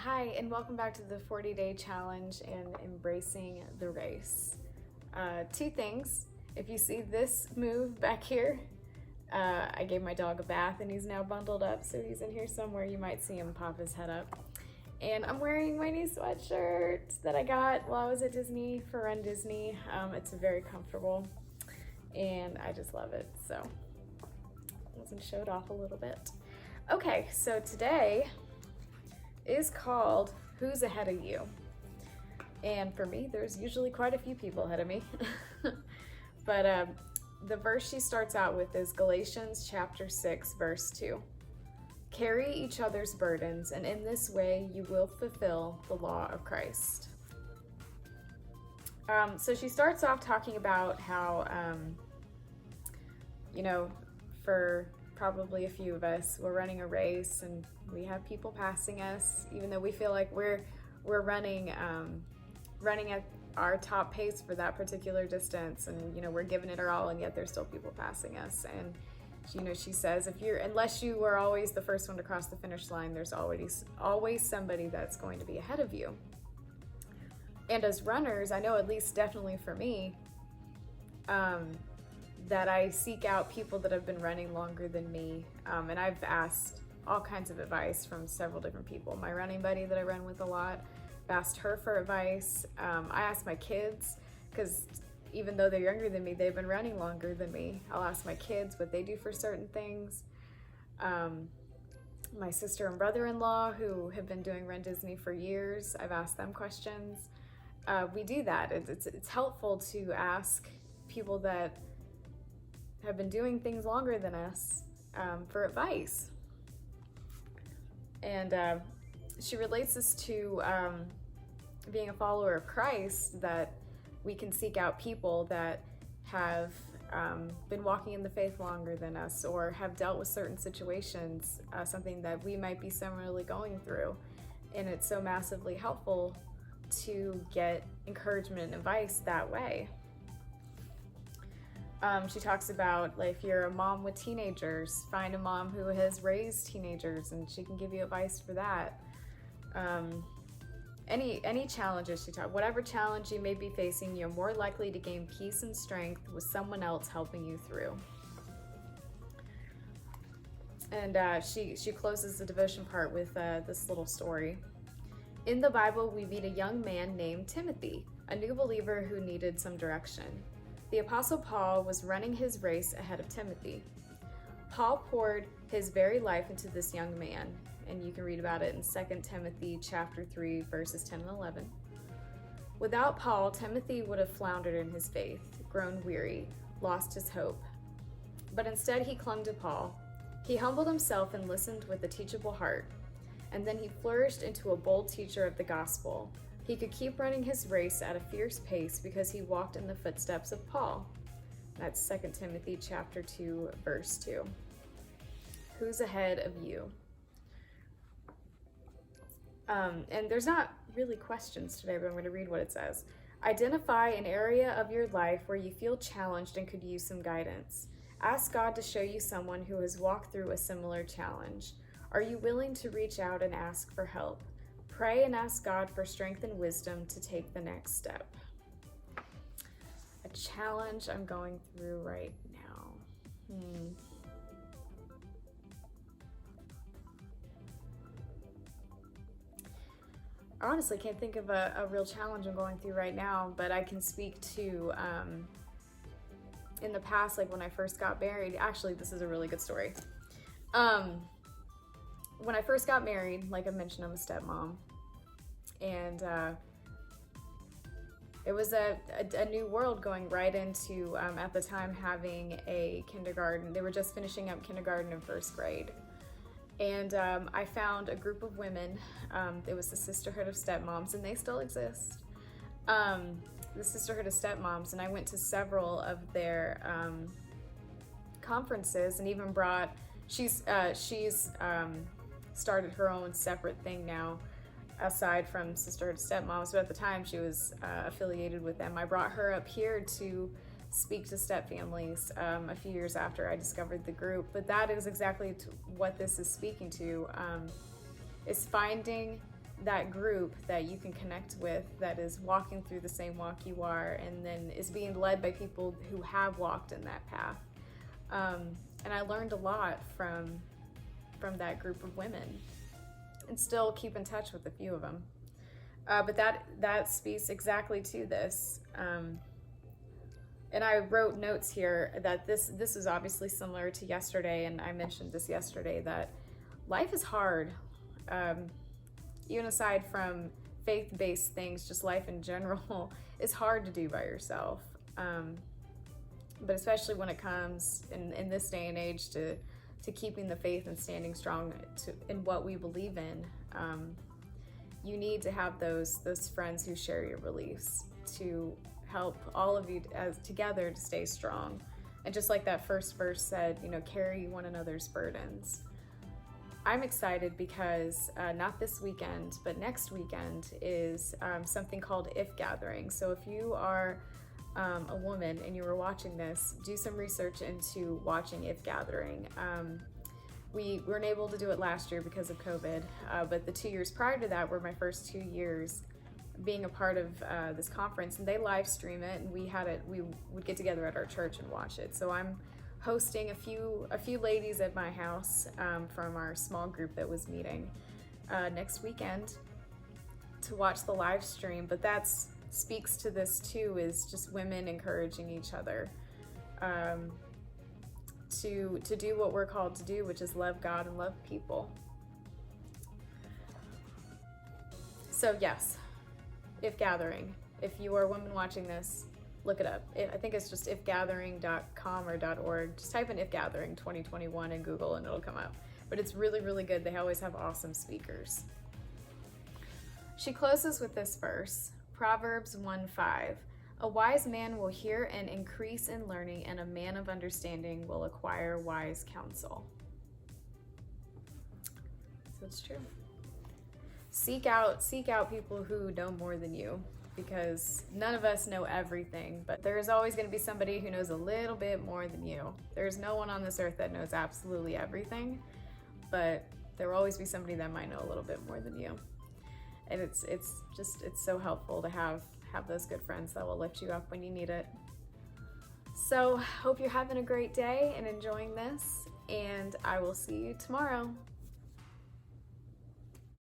Hi, and welcome back to the 40-day challenge and embracing the race. Two things. If you see this move back here, I gave my dog a bath and he's now bundled up, so he's in here somewhere. You might see him pop his head up. And I'm wearing my new sweatshirt that I got while I was at Disney for Run Disney. It's very comfortable and I just love it. So let's show it off a little bit. Okay, so today is called Who's Ahead of You? And for me, there's usually quite a few people ahead of me. But the verse she starts out with is Galatians chapter 6, verse 2. Carry each other's burdens, and in this way you will fulfill the law of Christ. So she starts off talking about how, for probably a few of us, we're running a race and we have people passing us, even though we feel like we're running at our top pace for that particular distance, and we're giving it our all, and yet there's still people passing us. And she says, unless you are always the first one to cross the finish line, there's always somebody that's going to be ahead of you. And as runners, I know, at least definitely for me, that I seek out people that have been running longer than me. And I've asked all kinds of advice from several different people. My running buddy that I run with a lot, I've asked her for advice. I asked my kids, because even though they're younger than me, they've been running longer than me. I'll ask my kids what they do for certain things. My sister and brother-in-law, who have been doing Run Disney for years, I've asked them questions. We do that. It's helpful to ask people that have been doing things longer than us for advice. And she relates this to being a follower of Christ, that we can seek out people that have been walking in the faith longer than us, or have dealt with certain situations, something that we might be similarly going through. And it's so massively helpful to get encouragement and advice that way. She talks about, like, if you're a mom with teenagers, find a mom who has raised teenagers and she can give you advice for that. Any challenges whatever challenge you may be facing, you're more likely to gain peace and strength with someone else helping you through. And she closes the devotion part with this little story. In the Bible, we meet a young man named Timothy, a new believer who needed some direction. The Apostle Paul was running his race ahead of Timothy. Paul poured his very life into this young man, and you can read about it in 2 Timothy chapter 3, verses 10 and 11. Without Paul, Timothy would have floundered in his faith, grown weary, lost his hope. But instead he clung to Paul. He humbled himself and listened with a teachable heart, and then he flourished into a bold teacher of the gospel. He could keep running his race at a fierce pace because he walked in the footsteps of Paul. That's 2 Timothy chapter 2, verse 2. Who's ahead of you? And there's not really questions today, but I'm going to read what it says. Identify an area of your life where you feel challenged and could use some guidance. Ask God to show you someone who has walked through a similar challenge. Are you willing to reach out and ask for help? Pray and ask God for strength and wisdom to take the next step. A challenge I'm going through right now. I honestly can't think of a real challenge I'm going through right now, but I can speak to in the past, like when I first got married. Actually, this is a really good story. When I first got married, like I mentioned, I'm a stepmom, and it was a new world going right into, at the time, having a kindergarten. They were just finishing up kindergarten and first grade. And I found a group of women. It was the Sisterhood of Stepmoms, and they still exist. The Sisterhood of Stepmoms, and I went to several of their conferences, and even brought, she's started her own separate thing now, aside from Sisterhood of Stepmoms, but at the time she was affiliated with them. I brought her up here to speak to step families a few years after I discovered the group, but that is exactly what this is speaking to, is finding that group that you can connect with that is walking through the same walk you are, and then is being led by people who have walked in that path. And I learned a lot from that group of women, and still keep in touch with a few of them. But that speaks exactly to this. And I wrote notes here that this is obviously similar to yesterday, and I mentioned this yesterday, that life is hard. Even aside from faith-based things, just life in general is hard to do by yourself. But especially when it comes in this day and age to keeping the faith and standing strong in what we believe in, you need to have those friends who share your beliefs to help all of you together to stay strong. And just like that first verse said, carry one another's burdens. I'm excited because not this weekend, but next weekend is something called If Gathering. So if you are a woman and you were watching this, do some research into watching If Gathering. We weren't able to do it last year because of COVID, but the 2 years prior to that were my first 2 years being a part of this conference, and they live stream it, and we would get together at our church and watch it. So I'm hosting a few ladies at my house from our small group that was meeting next weekend to watch the live stream. But that speaks to this too, is just women encouraging each other to do what we're called to do, which is love God and love people. So yes, If Gathering. If you are a woman watching this, look it up. I think it's just ifgathering.com or .org. Just type in If Gathering 2021 in Google and it'll come up. But it's really, really good. They always have awesome speakers. She closes with this verse, Proverbs 1:5. A wise man will hear and increase in learning, and a man of understanding will acquire wise counsel. So it's true. Seek out people who know more than you, because none of us know everything, but there is always going to be somebody who knows a little bit more than you. There's no one on this earth that knows absolutely everything, but there will always be somebody that might know a little bit more than you. And it's so helpful to have those good friends that will lift you up when you need it. So hope you're having a great day and enjoying this, and I will see you tomorrow.